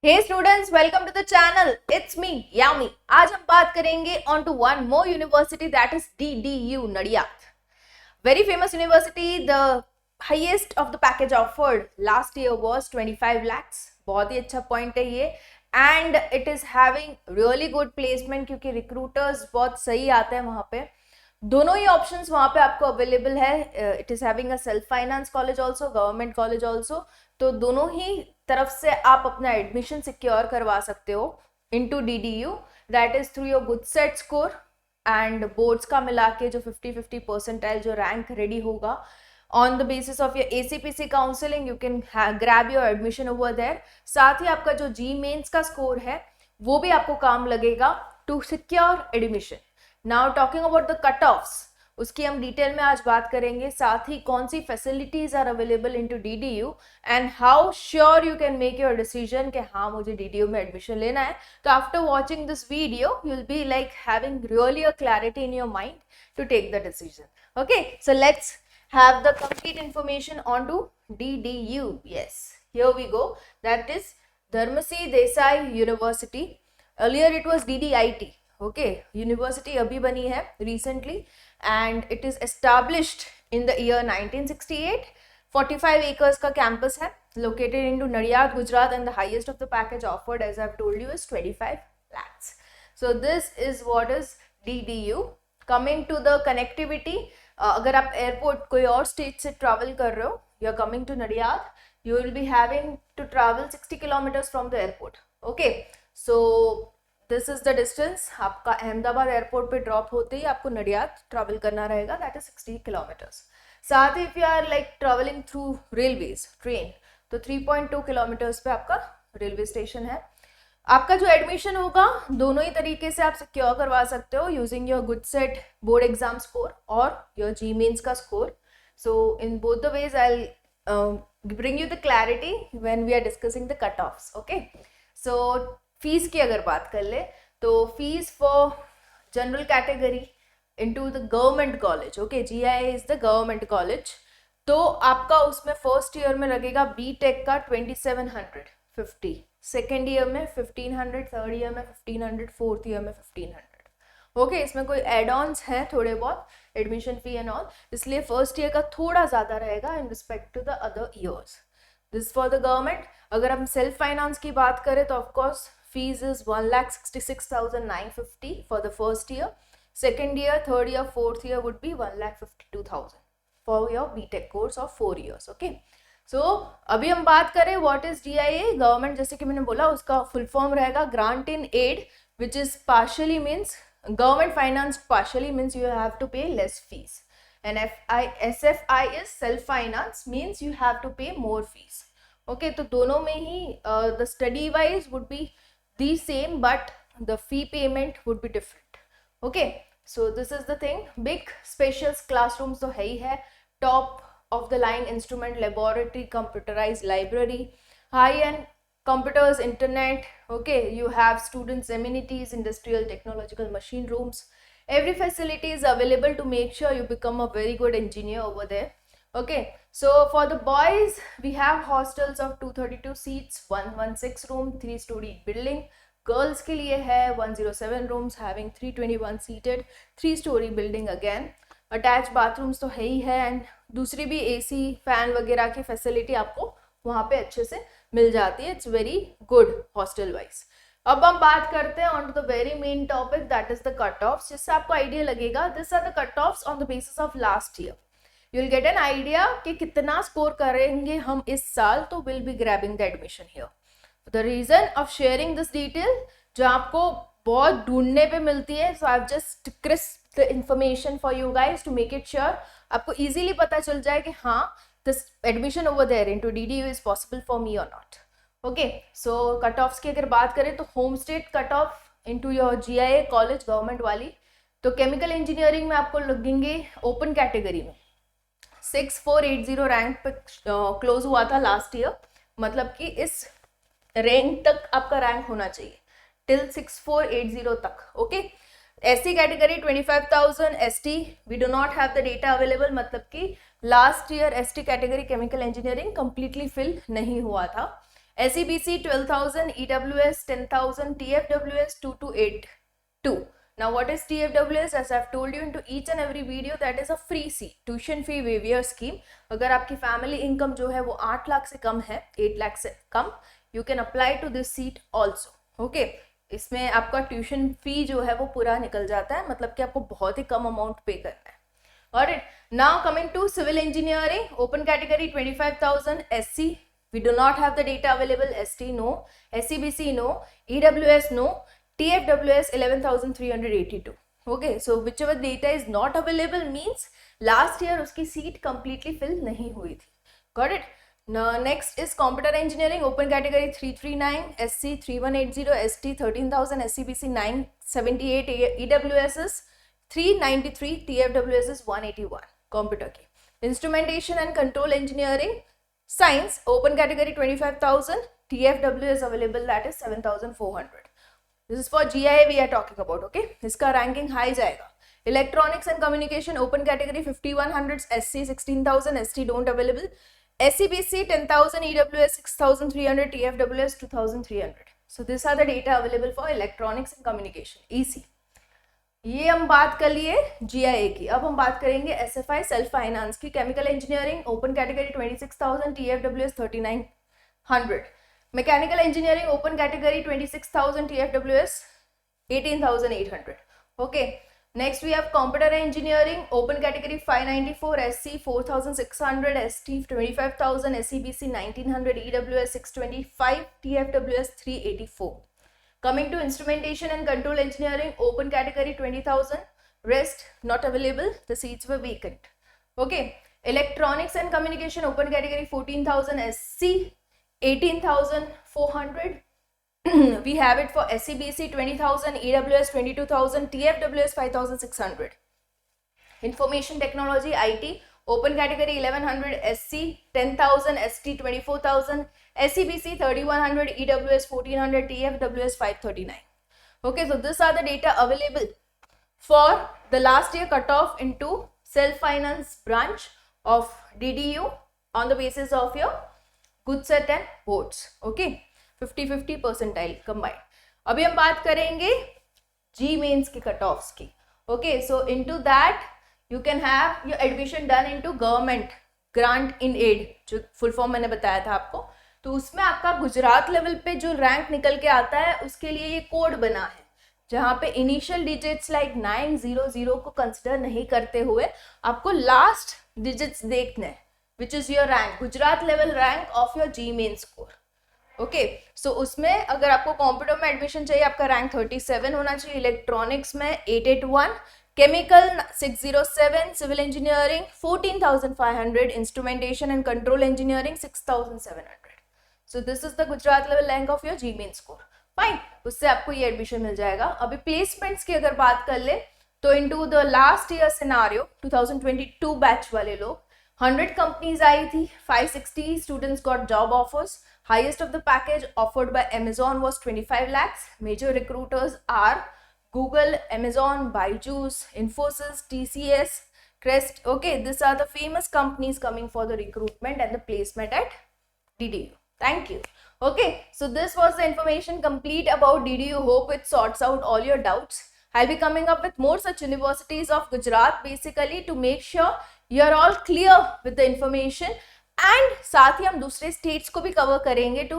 Hey students, welcome to the channel. It's me, Yami. आज हम बात करेंगे on to one more university that is DDU Nadiyad. Very famous university. The highest of the package offered last year was 25 lakhs. बहुत ही अच्छा point है ये. And it is having really good placement क्योंकि recruiters बहुत सही आते हैं वहाँ पे. दोनों ही ऑप्शंस वहाँ पे आपको अवेलेबल है. It is having a self finance college also, government college also. तो दोनों ही तरफ से आप अपना एडमिशन सिक्योर करवा सकते हो into DDU. That is through your good set score and boards का मिला के जो 50-50 परसेंटाइल जो रैंक रेडी होगा on the basis of your ACPC counselling you can grab your admission over there. साथ ही आपका जो जी मेंस का स्कोर है वो भी आपको काम लगेगा to secure admission. Now talking about the cut offs, उसकी हम डिटेल में आज बात करेंगे. साथ ही कौन सी facilities are available into DDU and how sure you can make your decision कि हाँ मुझे DDU में एडमिशन लेना है. तो after watching this video you will be like having really a clarity in your mind to take the decision. Okay, so let's have the complete information on to DDU. Yes, here we go. That is Dharmasi Desai University. Earlier it was DDIT. Okay, university abhi bani hai recently and it is established in the year 1968. 45 acres ka campus hai located into Nadiyad, Gujarat, and the highest of the package offered, as I've told you, is 25 lakhs. So this is what is DDU. Coming to the connectivity, अगर आप airport कोई और state से travel कर रहे हो, you are coming to Nadiad, you will be having to travel 60 kilometres from the airport. Okay, so this is the distance. आपका Ahmedabad airport पे ड्रॉप होते ही आपको नडियाद ट्रैवल करना रहेगा, दैट इज 60 किलोमीटर्स. साथ ही if you are like travelling through railways train तो 3.2 kilometres पे आपका रेलवे स्टेशन है. आपका जो एडमिशन होगा दोनों ही तरीके से आप सिक्योर करवा सकते हो using your good set board exam score और योर जी मेंस का स्कोर. So in both the ways I bring you the clarity when we are discussing the cut offs. Okay, so fees की अगर बात कर ले तो fees for general category into the government college, okay, GIA is the government college, तो आपका उसमें first year में लगेगा BTech का 2750, सेकेंड ईयर में 1500, थर्ड ईयर में 1500, फोर्थ ईयर में 1500. ओके, इसमें कोई एड ऑन्स हैं थोड़े बहुत, एडमिशन फी एंड ऑल, इसलिए फर्स्ट ईयर का थोड़ा ज़्यादा रहेगा in respect to the other years. This for the government. अगर हम सेल्फ फाइनेंस की बात करें तो of course fees is 1,66,950 for the first year. Second year, third year, fourth year would be 1,52,000 for your BTech course of 4 years. Okay, so अभी हम बात करें व्हाट इज GIA. गवर्नमेंट, जैसे कि मैंने बोला, उसका फुल फॉर्म रहेगा grant in aid, which is partially means government finance, partially means you have to pay less fees. And SFI is self finance, means you have to pay more fees. Okay, तो दोनों में ही the study wise would be the same but the fee payment would be different. Okay, so this is the thing. Big spacious classrooms तो है ही है, top of the line instrument laboratory, computerized library, high end computers, internet. Okay, you have students amenities, industrial technological machine rooms. Every facility is available to make sure you become a very good engineer over there. Okay, so for the boys we have hostels of 232 seats, 116 room, 3-story building. Girls के लिए है 107 rooms having 321 seated, 3-story building again. Attach bathrooms तो है ही है and दूसरी भी AC fan वगैरह की फैसिलिटी आपको वहाँ पे अच्छे से मिल जाती है. It's very good hostel wise. अब हम बात करते हैं on to the very main topic, that is the cut offs, जिससे आपको आइडिया लगेगा. This are the cut offs on the basis of last year. You will get an idea कि कितना स्कोर करेंगे हम इस साल, तो will be grabbing the admission here. The reason of sharing this detail जो आपको बहुत ढूंढने पे मिलती है, so I have just crisp the information for you guys to make it sure आपको easily पता चल जाए कि हाँ this admission over there into DDU is possible for me or not. Okay, so cut offs की अगर बात करें तो home state cut off into your GIA college government वाली, तो केमिकल इंजीनियरिंग में आपको लगेंगे ओपन कैटेगरी में 6480 रैंक पे क्लोज हुआ था लास्ट ईयर, मतलब कि इस रैंक तक आपका रैंक होना चाहिए टिल 6480 तक. Okay, SC category 25,000, ST we do not have the data available, मतलब कि last year ST category chemical engineering completely fill नहीं हुआ था. SEBC 12,000, EWS 10,000, TFWS 2282. Now what is TFWS? As I've told you into each and every video, that is a free seat, tuition fee waiver scheme. अगर आपकी family income जो है वो 8 लाख से कम है, 8 लाख से कम, you can apply to this seat also. Okay, इसमें आपका ट्यूशन फी जो है वो पूरा निकल जाता है, मतलब कि आपको बहुत ही कम अमाउंट पे करना है. Alright, now coming to civil engineering, open category 25,000, SC we do not have the data available, ST no, SEBC no, EWS no, TFWS 11,382. Okay, so whichever data is not available means last year उसकी seat completely fill नहीं हुई थी. Got it? Now next is computer engineering, open category 339, SC 3180, ST 13,000, SEBC 978, EWS is 393, TFWS is 181. Computer की. Instrumentation and control engineering, science, open category 25,000, TFWS available, that is 7,400. This is for GIA we are talking about. Okay, इसका ranking high जाएगा. Electronics and communication, open category 5100, SC 16,000, ST don't available, SEBC 10,000, EWS 6,300, TFWS 2,300. So these are the data available for electronics and communication. EC. ये हम बात कर लिए GIA की. अब हम बात करेंगे SFI सेल्फ फाइनेंस की. Chemical engineering, open category 26,000, TFWS 3,900. Mechanical engineering, open category 26,000, TFWS 18,800. Okay, next we have computer engineering, open category 594, SC 4,600, ST 25,000, SEBC 1,900, EWS 625, TFWS 384. Coming to instrumentation and control engineering, open category 20,000, rest not available, the seats were vacant. Okay, electronics and communication, open category 14,000, SC 18,400. We have it for SEBC 20,000, EWS 22,000, TFWS 5,600. Information technology, IT, open category 1100, SC 10,000, ST 24,000, SEBC 3,100, EWS 1,400, TFWS 539. Okay, so these are the data available for the last year cutoff into self-finance branch of DDU on the basis of your good set and votes. Okay, 50-50 percentile combined. अभी हम बात करेंगे G mains की cutoffs की. Okay, so into that you can have your admission done into government grant in aid, जो full form मैंने बताया था आपको. तो उसमें आपका गुजरात लेवल पे जो रैंक निकल के आता है उसके लिए ये कोड बना है, जहाँ पे इनिशियल डिजिट्स लाइक 900 को कंसिडर नहीं करते हुए आपको लास्ट डिजिट्स देखने हैं, which is your rank, Gujarat level rank of your JEE main score. Okay, so उसमें अगर आपको कंप्यूटर में एडमिशन चाहिए आपका रैंक 37 होना चाहिए, इलेक्ट्रॉनिक्स में 881, chemical 607, civil engineering 14,500, instrumentation and control engineering 6,700. So this is the Gujarat level rank of your JEE main score. Fine, उससे आपको ये एडमिशन मिल जाएगा. अभी प्लेसमेंट्स की अगर बात कर ले तो into the last year scenario 2022 batch वाले लोग 100 कंपनीज आई थी, 560 students got job offers. Highest of the package offered by Amazon was 25 lakhs. Major recruiters are Google, Amazon, Byju's, Infosys, TCS, Crest. Okay, these are the famous companies coming for the recruitment and the placement at DDU. Thank you. Okay, so this was the information complete about DDU. Hope it sorts out all your doubts. I'll be coming up with more such universities of Gujarat basically to make sure you are all clear with the information. And साथ ही हम दूसरे states को भी cover करेंगे to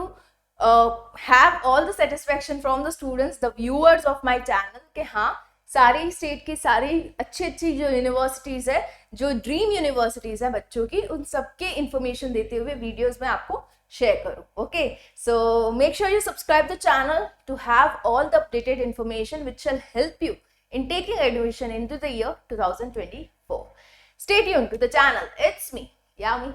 have all the satisfaction from the students, the viewers of my channel, कि हाँ सारी स्टेट की सारी अच्छी जो यूनिवर्सिटीज़ है, जो ड्रीम यूनिवर्सिटीज़ है बच्चों की, उन सबके इंफॉर्मेशन देते हुए वीडियोज़ में आपको शेयर करूँ. Okay, so make sure you subscribe the channel to have all the updated information which shall help you in taking admission into the year 2024. Stay tuned to the channel. It's me, Yami.